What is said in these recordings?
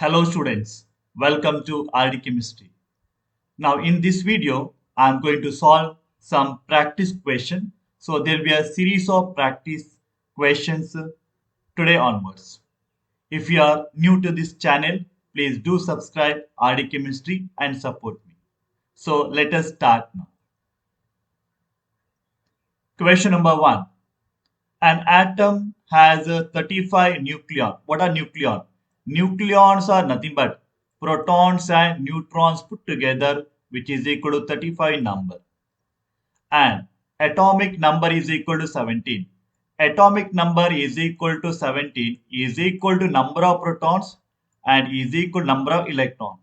Hello students, welcome to RD Chemistry. Now in this video, I am going to solve some practice question. So there will be a series of practice questions today onwards. If you are new to this channel, please do subscribe RD Chemistry and support me. So let us start now. Question number 1. An atom has 35 nucleon. What are nucleon? Nucleons are nothing but protons and neutrons put together, which is equal to 35 number. And atomic number is equal to 17. Atomic number is equal to 17 is equal to number of protons and is equal to number of electrons.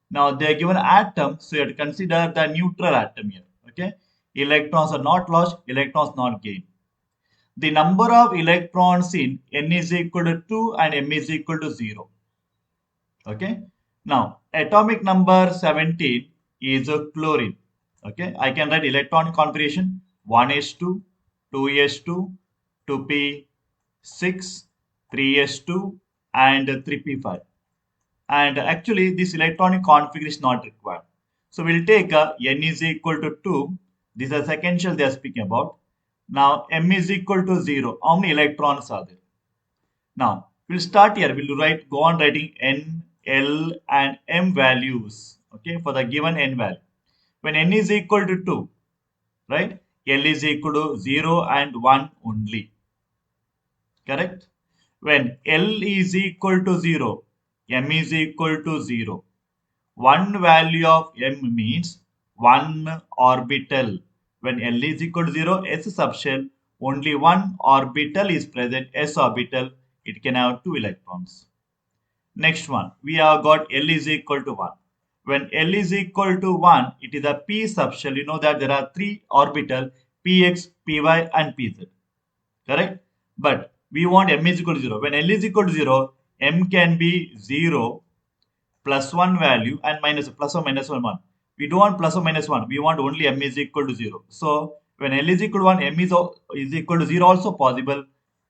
Now they are given atom, so you have to consider the neutral atom here. Okay, electrons are not lost, electrons not gained. The number of electrons in n is equal to 2 and m is equal to 0. Okay. Now, atomic number 17 is a chlorine. Okay. I can write electron configuration 1s2, 2s2, 2p6, 3s2 and 3p5. And actually this electronic configuration is not required. So we'll take n is equal to 2. This is a second shell they are speaking about. Now m is equal to 0. How many electrons are there? Now we'll start here. We'll go on writing n, l and m values. Okay, for the given n value. When n is equal to 2, right? L is equal to 0 and 1 only. Correct? When L is equal to 0, M is equal to 0. One value of M means one orbital. When L is equal to 0, S subshell, only one orbital is present, S orbital. It can have 2 electrons. Next one, we have got L is equal to 1. When L is equal to 1, it is a P subshell. You know that there are 3 orbital, Px, Py and Pz. Correct? But we want M is equal to 0. When L is equal to 0, M can be 0 plus 1 value and minus plus or minus 1. We don't want plus or minus 1. We want only M is equal to 0. So when L is equal to 1, M is equal to 0 also possible.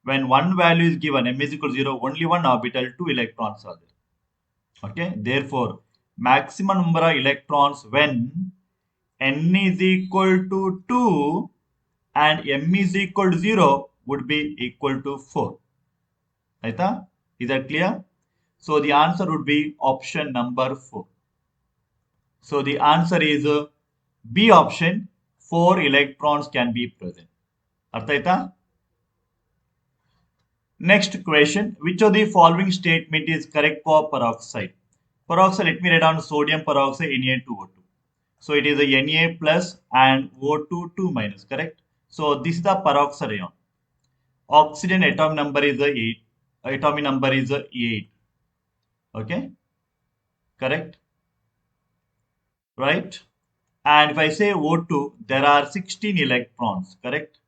When one value is given, M is equal to 0, only one orbital, 2 electrons are there. Okay. Therefore, maximum number of electrons when N is equal to 2 and M is equal to 0 would be equal to 4. Aita? Is that clear? So the answer would be option number 4. So the answer is B option. 4 electrons can be present. Arthaita? Next question. Which of the following statement is correct for peroxide? Peroxide, let me write down sodium peroxide Na2O2. So it is a Na plus and O2 2 minus, correct? So this is the peroxide ion. Oxygen atomic number is 8. Atomic number is 8. Okay? Correct? Right? And if I say O2, there are 16 electrons, correct?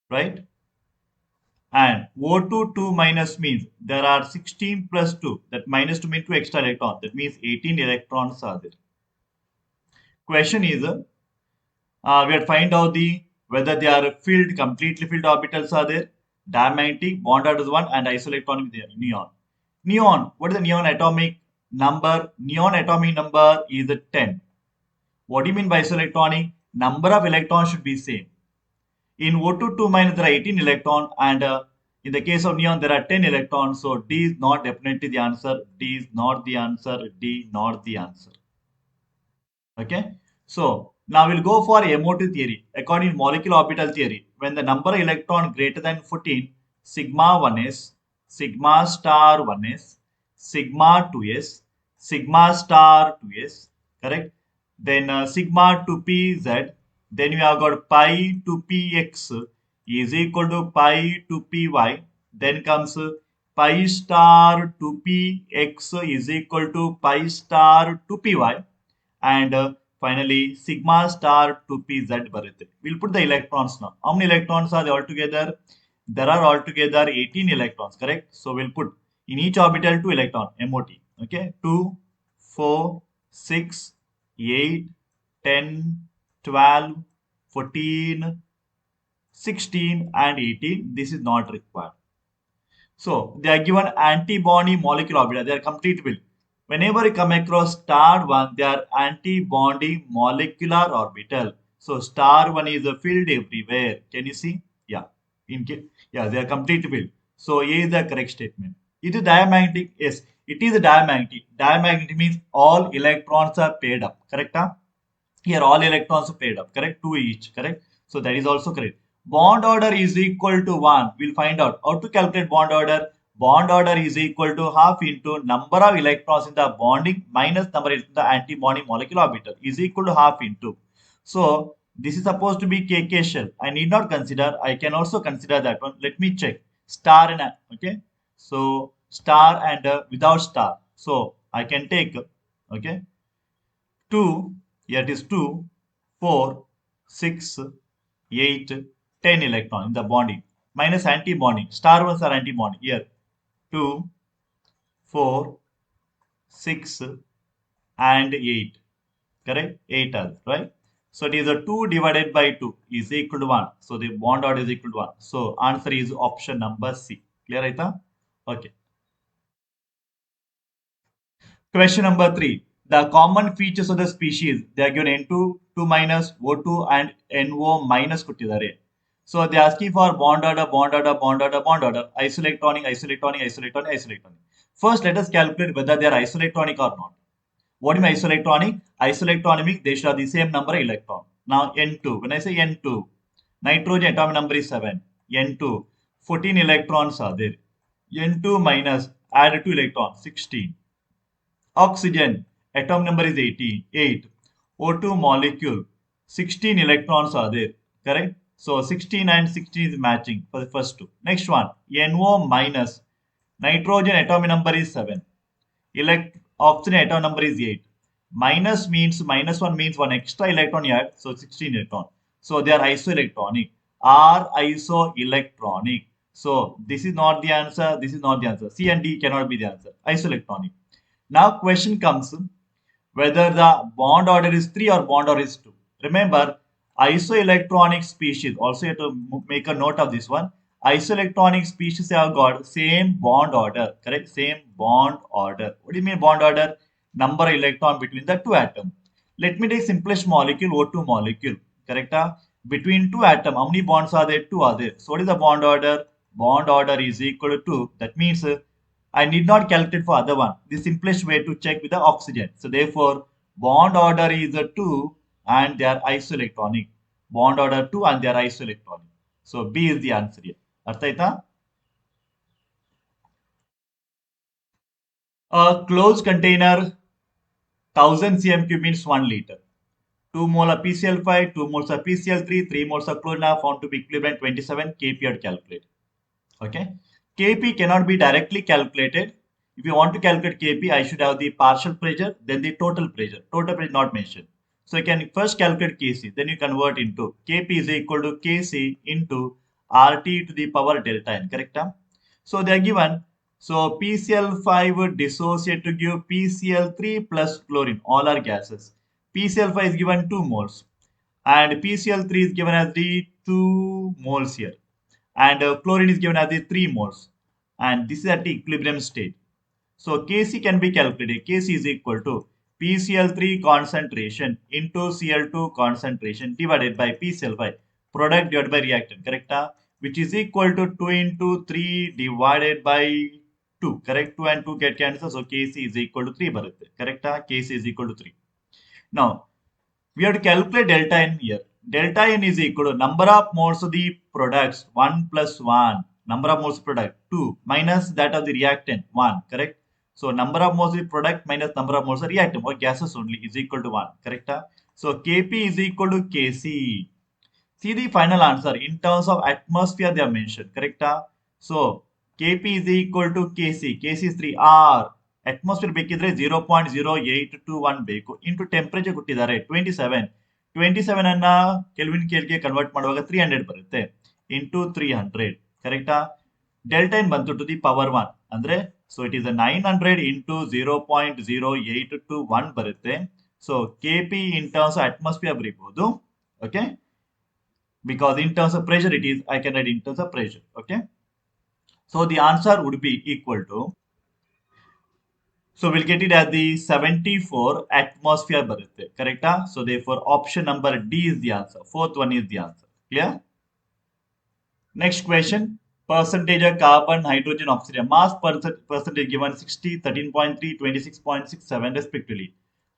Right? And O2 2 minus means there are 16 plus 2. That minus 2 means 2 extra electrons. That means 18 electrons are there. Question is, we have to find out whether they are completely filled orbitals are there. Diamagnetic, bond order is 1 and isoelectronic neon. Neon, what is the neon atomic number? Neon atomic number is 10. What do you mean by isoelectronic? Number of electrons should be same. In O2 2 minus there are 18 electrons and in the case of neon there are 10 electrons. So D is not definitely the answer. D is not the answer. D not the answer. Okay. So now we'll go for MO2 theory. According to molecular orbital theory, when the number of electron greater than 14, sigma 1s, sigma star 1s, sigma 2s, sigma star 2s, correct? Then sigma 2pz, then you have got pi 2px is equal to pi 2py. Then comes pi star 2px is equal to pi star 2py. And finally sigma star 2pz bರುತ್ತೆ. We'll put the electrons now. How many electrons are there altogether? There are altogether 18 electrons, correct? So we'll put in each orbital 2 electron, MOT. Okay, 2, 4, 6, 8, 10, 12, 14, 16 and 18. This is not required. So they are given antibody molecular orbital. They are complete field. Whenever you come across star one, they are antibody molecular orbital. So star one is a field everywhere. Can you see? Yeah. Yeah, they are complete field. So A is the correct statement. It is diamagnetic. Yes, it is diamagnetic. Diamagnetic means all electrons are paired up. Correct? Huh? Here all electrons are paired up, correct? Two each, correct? So that is also correct. Bond order is equal to 1. We'll find out how to calculate bond order. Bond order is equal to half into number of electrons in the bonding minus number in the antibody molecular orbital is equal to half into. So this is supposed to be KK shell. I need not consider. I can also consider that one. Let me check. Star and okay. So star and without star. So I can take okay 2, here it is 2, 4, 6, 8, 10 electron in the bonding minus anti-bonding. Star ones are anti-bonding. Here 2, 4, 6 and 8. Correct? 8 are there, right? So it is a 2 divided by 2 is equal to 1. So the bond order is equal to 1. So answer is option number C. Clear, Aita? Okay. Question number 3. The common features of the species, they are given N2, 2 minus, O2 and NO minus ಕೊಟ್ಟಿದ್ದಾರೆ. So they are asking for bond order, bond order, bond order, bond order, isoelectronic, isoelectronic, isoelectronic, isoelectronic. First, let us calculate whether they are isoelectronic or not. What do you mean isoelectronic? Isoelectronic means they should have the same number of electron. Now N2, when I say N2, nitrogen atomic number is 7. N2, 14 electrons are there. N2 minus, add 2 electrons, 16. Oxygen, atom number is 18, 8. O2 molecule, 16 electrons are there, correct? So 16 and 16 is matching for the first two. Next one, NO minus, nitrogen atomic number is 7. Oxygen atom number is 8. Minus means, minus 1 means one extra electron you add, so 16 electron. So they are isoelectronic. Are isoelectronic. So this is not the answer, this is not the answer. C and D cannot be the answer. Isoelectronic. Now question comes whether the bond order is 3 or bond order is 2. Remember, isoelectronic species, also you have to make a note of this one. Isoelectronic species have got same bond order, correct? Same bond order. What do you mean bond order? Number of electron between the two atoms. Let me take simplest molecule, O2 molecule, correct? Between two atoms, how many bonds are there? Two are there. So what is the bond order? Bond order is equal to 2. That means I need not calculate for other one. The simplest way to check with the oxygen. So therefore, bond order is a 2 and they are isoelectronic. Bond order 2 and they are isoelectronic. So B is the answer here. Artha aita? A closed container 1000 cm3 means 1 liter. 2 mole of PCl5, 2 moles of PCl3, 3 moles of chlorine are found to be equivalent 27 kP are calculated. Okay. Kp cannot be directly calculated. If you want to calculate Kp, I should have the partial pressure, then the total pressure. Total pressure not mentioned. So you can first calculate Kc, then you convert into Kp is equal to Kc into RT to the power delta n, correct? So they are given. So PCl5 dissociate to give PCl3 plus chlorine, all are gases. PCl5 is given 2 moles and PCl3 is given as the 2 moles here and chlorine is given as the 3 moles and this is at the equilibrium state. So Kc can be calculated. Kc is equal to PCl3 concentration into Cl2 concentration divided by PCl5 product divided by reactant, correct? Which is equal to 2 into 3 divided by 2, correct? 2 and 2 get cancelled, so Kc is equal to 3 barutte, correct? Kc is equal to 3. Now we have to calculate delta n here. Delta n is equal to number of moles of the products 1 plus 1, number of moles of product 2 minus that of the reactant 1, correct? So number of moles of the product minus number of moles of reactant or gases only is equal to 1, correct? So Kp is equal to Kc. See the final answer in terms of atmosphere they are mentioned, correct? So Kp is equal to Kc. Kc is 3 R. Atmosphere ಬೇಕಿದ್ರೆ 0.0821 ಬೇಕು into temperature ಕೊಟ್ಟಿದ್ದಾರೆ 27 27 ಅನ್ನ kelvin ಕೇಲ್ಗೆ convert ಮಾಡುವಾಗ 300 ಬರುತ್ತೆ into 300 ಕರೆಕ್ಟಾ delta ಏನ್ ಬಂತು to the power 1 ಅಂದ್ರೆ ಸೊ ಇಟ್ ಇಸ್ 900 ಇಂಟು 0.0821 ಬರುತ್ತೆ so KP in terms of atmosphere ಬರೀಬಹುದು okay because in terms of pressure it is I can write in terms of pressure, okay? So the answer would be equal to, so we'll get it as the 74 atmosphere barutte. Correct? So therefore option number D is the answer. Fourth one is the answer. Clear? Next question. Percentage of carbon, hydrogen, oxygen. Mass percentage given 60, 13.3, 26.67 respectively.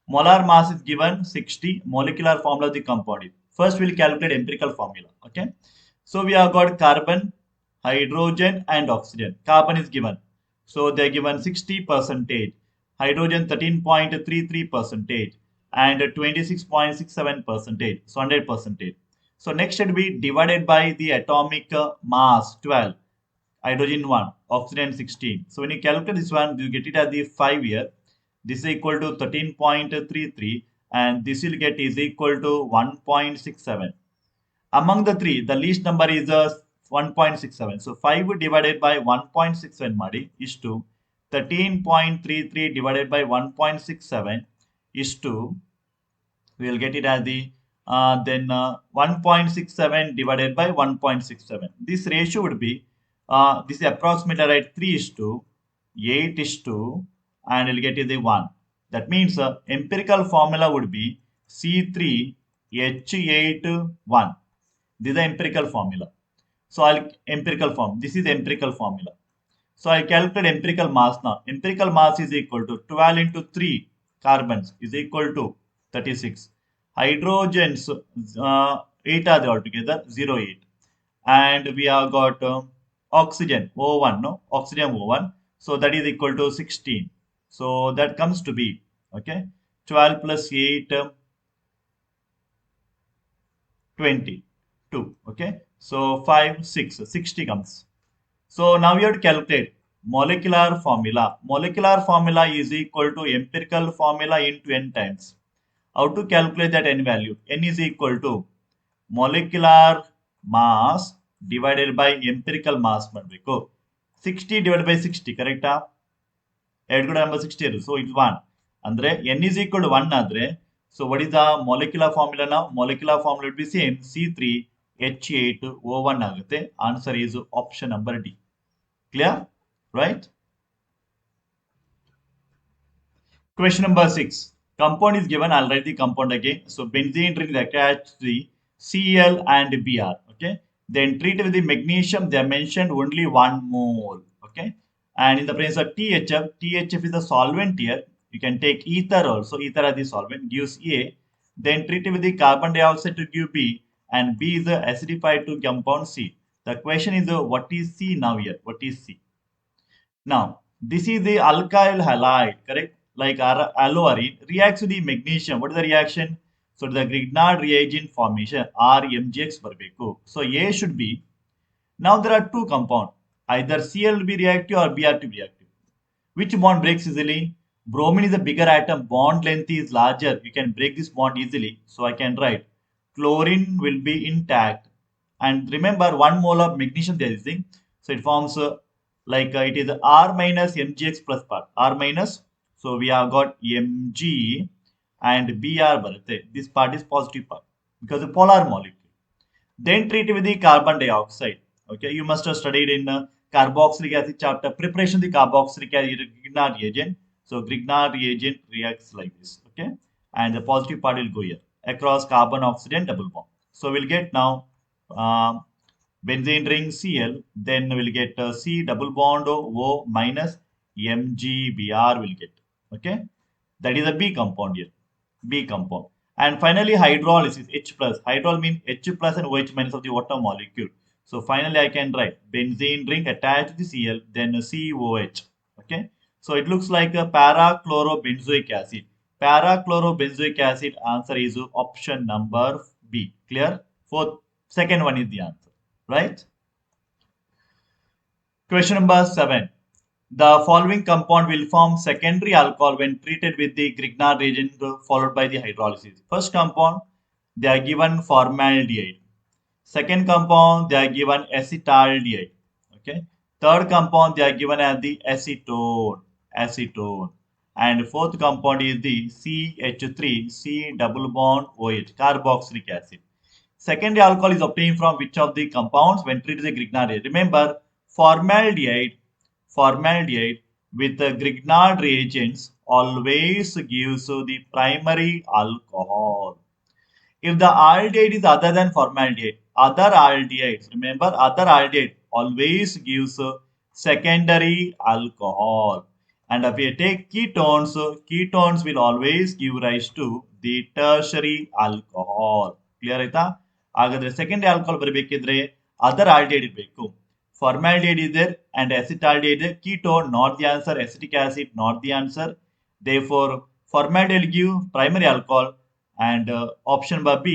Molar mass is given 60. Molecular formula of the compound. First we'll calculate empirical formula. Okay. So we have got carbon, hydrogen and oxygen. Carbon is given. So they are given 60 percentage. Hydrogen 13.33 percentage and 26.67 percentage. So 100 percentage. So next should be divided by the atomic mass 12, hydrogen 1, oxygen 16. So when you calculate this one, you get it as the 5 year. This is equal to 13.33 and this will get is equal to 1.67. Among the three, the least number is 1.67. So 5 divided by 1.67 madi is to 13.33 divided by 1.67 is to, we will get it as the then 1.67 divided by 1.67. This ratio would be, this is approximately right 3 is to 8 is to, and we'll get it the 1. That means empirical formula would be C3H81. This is the empirical formula. So I'll empirical form. This is empirical formula. So I calculate empirical mass now. Empirical mass is equal to 12 into 3 carbons is equal to 36. Hydrogens, 8 are there altogether, 0, 8. And we have got oxygen, O1, no? Oxygen O1. So that is equal to 16. So that comes to be, okay, 12 plus 8, 22, okay. So 5, 6, 60 comes. So now we have to calculate molecular formula. Molecular formula is equal to empirical formula into n times. How to calculate that n value? N is equal to molecular mass divided by empirical mass. 60 divided by 60, correct? Number 60. So it's 1. Andre n is equal to 1 adre. So what is the molecular formula now? Molecular formula would be same, C3H8O1 agate. Answer is option number D. Clear? Right? Question number 6. Compound is given. I'll write the compound again. So benzene ring attached to the Cl and Br. Okay. Then treated with the magnesium, they are mentioned only 1 mole. Okay. And in the presence of THF, THF is the solvent here. You can take ether also. Ether as the solvent gives A. Then treated with the carbon dioxide to give B. And B is acidified to compound C. The question is what is C now here? What is C? Now, this is the alkyl halide, correct? Like aloarine reacts with the magnesium. What is the reaction? So the Grignard reagent formation RMGX barbeku. So A should be. Now there are two compounds. Either Cl will be reactive or Br to be reactive. Which bond breaks easily? Bromine is a bigger atom. Bond length is larger. You can break this bond easily. So I can write chlorine will be intact. And remember 1 mole of magnesium there is thing. So it forms it is R minus MgX plus part. R minus. So we have got Mg and Br. This part is positive part because the polar molecule. Then treat with the carbon dioxide. Okay, you must have studied in carboxylic acid chapter preparation of the carboxylic acid Grignard reagent. So Grignard reagent reacts like this. Okay, and the positive part will go here across carbon oxygen double bond. So we'll get now benzene ring Cl, then we'll get C double bond O minus MgBr will get. Okay, that is a B compound here. B compound. And finally, hydrolysis H plus. Hydrol means H plus and OH minus of the water molecule. So finally, I can write benzene ring attached to the Cl, then COH. Okay. So it looks like a para-chlorobenzoic acid. Para-chlorobenzoic acid answer is option number B. Clear? Fourth, second one is the answer. Right? Question number 7. The following compound will form secondary alcohol when treated with the Grignard reagent followed by the hydrolysis. First compound, they are given formaldehyde. Second compound, they are given acetaldehyde. Okay. Third compound, they are given as the acetone. Acetone. And fourth compound is the CH3, C double bond OH, carboxylic acid. Secondary alcohol is obtained from which of the compounds when treated with the Grignard reagent? Remember, formaldehyde, formaldehyde with the Grignard reagents always gives the primary alcohol. If the aldehyde is other than formaldehyde, other aldehydes, remember other aldehyde always gives secondary alcohol. And if you take ketones, ketones will always give rise to the tertiary alcohol. Clear ಆಯ್ತಾ? ಹಾಗಾದ್ರೆ secondary alcohol ಬರಬೇಕಿದ್ರೆ other aldehyde ಇರಬೇಕು. Formaldehyde is there and acetaldehyde. Ketone not the answer, acetic acid not the answer. Therefore, formaldehyde will give primary alcohol. And option B,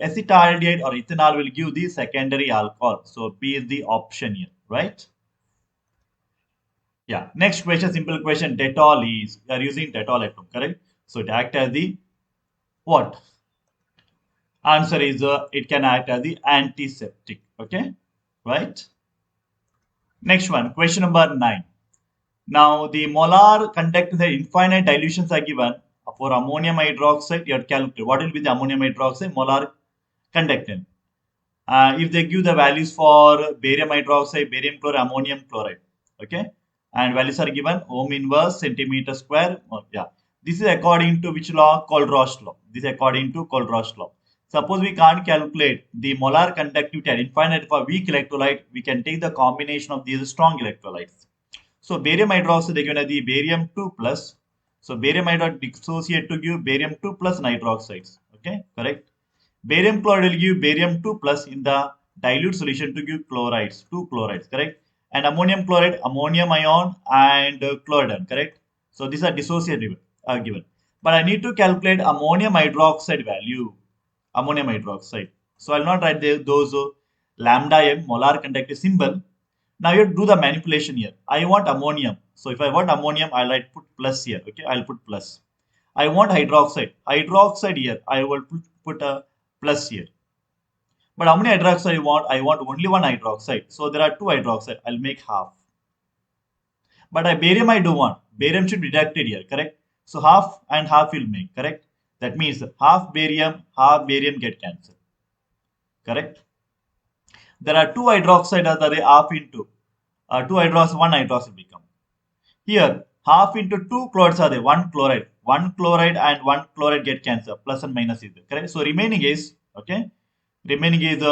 acetaldehyde or ethanol will give the secondary alcohol. So B is the option here, right? Yeah. Next question, simple question. Dettol is, we are using Dettol at home, correct? So it act as the what? Answer is it can act as the antiseptic. Okay, right? Next one, question number 9. Now the molar conductance and infinite dilutions are given for ammonium hydroxide. You have to calculate what will be the ammonium hydroxide molar conductance. If they give the values for barium hydroxide, barium chloride, ammonium chloride, okay, and values are given ohm inverse centimeter square. Yeah, this is according to which law? Kohlrausch law. This is according to Kohlrausch law. Suppose we can't calculate the molar conductivity at infinite for weak electrolyte, we can take the combination of these strong electrolytes. So barium hydroxide they given as the barium 2 plus. So barium hydroxide dissociate to give barium 2 plus nitroxides. Okay, correct. Barium chloride will give barium 2 plus in the dilute solution to give chlorides, 2 chlorides, correct? And ammonium chloride, ammonium ion and chloride, correct? So these are dissociative given. But I need to calculate ammonium hydroxide value, ammonium hydroxide. So I'll not write those lambda m molar conductive symbol. Now you do the manipulation here. I want ammonium. So if I want ammonium, I'll write put plus here. Okay, I'll put plus. I want hydroxide. Hydroxide here. I will put a plus here. But how many hydroxide I want? I want only one hydroxide. So there are two hydroxide. I'll make half. But barium I do want. Barium should be deducted here, correct? So half and half will make, correct? That means half barium get cancelled. Correct? There are two hydroxide are there half into 2 hydroxide, 1 hydroxide become. Here, half into 2 chlorides are there, 1 chloride. 1 chloride and 1 chloride get cancelled. Plus and minus is there, correct? So remaining is, okay? Remaining is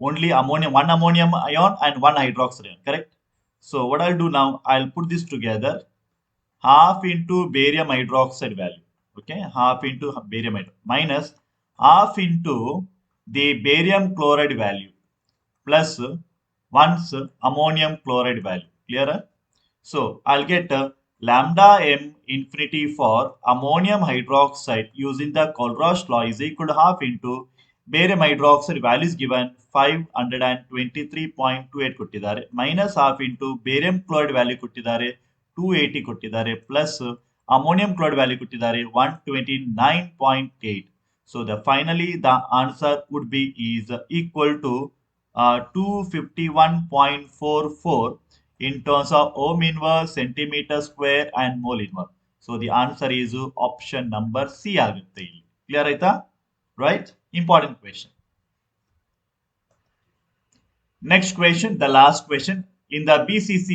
only ammonium, 1 ammonium ion and 1 hydroxide ion, correct? So what I'll do now, I'll put this together. Half into barium hydroxide value, okay? Half into barium hydroxide minus half into the barium chloride value plus once ammonium chloride value. Clearer? So I'll get lambda m infinity for ammonium hydroxide using the Kohlrausch law is equal to half into barium hydroxide value is given 523.28 ಕೊಟ್ಟಿದ್ದಾರೆ minus half into barium chloride value ಕೊಟ್ಟಿದ್ದಾರೆ 280 ಕೊಟ್ಟಿದ್ದಾರೆ plus ammonium chloride value ಕೊಟ್ಟಿದ್ದಾರೆ 129.8. So the finally the answer would be is equal to 251.44 in terms of ohm inverse, centimeter square and mole inverse. So the answer is option number C ಆಗುತ್ತೆ ಇಲ್ಲಿ. Clear ಆಯ್ತಾ? Right? Important question. Next question, the last question. In the BCC,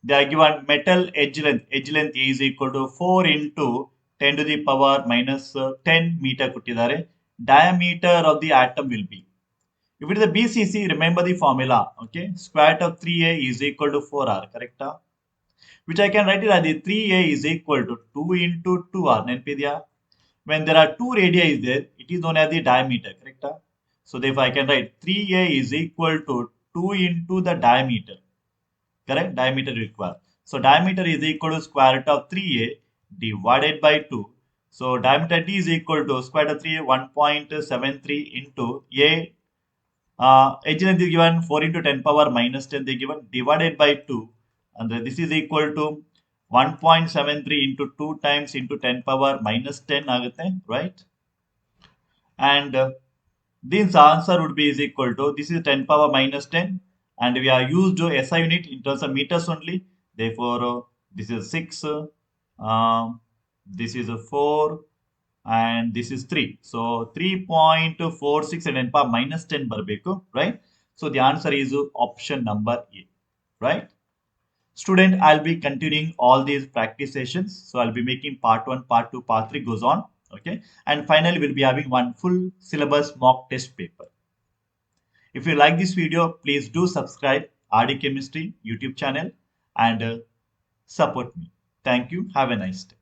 they are given metal edge length. Edge length is equal to 4 into 10 to the power minus 10 meter ಕೊಟ್ಟಿದ್ದಾರೆ. Diameter of the atom will be. If it is a BCC, remember the formula. Okay, square root of 3a is equal to 4r, correct? Which I can write it as the 3a is equal to 2 into 2r. Nenpidya? When there are two radii is there, it is known as the diameter, correct? So therefore I can write 3a is equal to 2 into the diameter, correct? Diameter required. So diameter is equal to square root of 3a divided by 2. So diameter d is equal to square root of 3a 1.73 into a. Edge length is given 4 into 10 power minus 10 they given divided by 2, and this is equal to 1.73 into 2 times into 10 power minus 10 ಆಗುತ್ತೆ, right? And this answer would be is equal to, this is 10 power minus 10 and we are used to SI unit in terms of meters only. Therefore this is 6, this is 4 and this is 3. So 3.46 and 10 power minus 10 ಬರಬೇಕು, right? So the answer is option number A. right? Student, I'll be continuing all these practice sessions. So I'll be making part 1, part 2, part 3 goes on. Okay. And finally, we'll be having one full syllabus mock test paper. If you like this video, please do subscribe RD Chemistry YouTube channel and support me. Thank you. Have a nice day.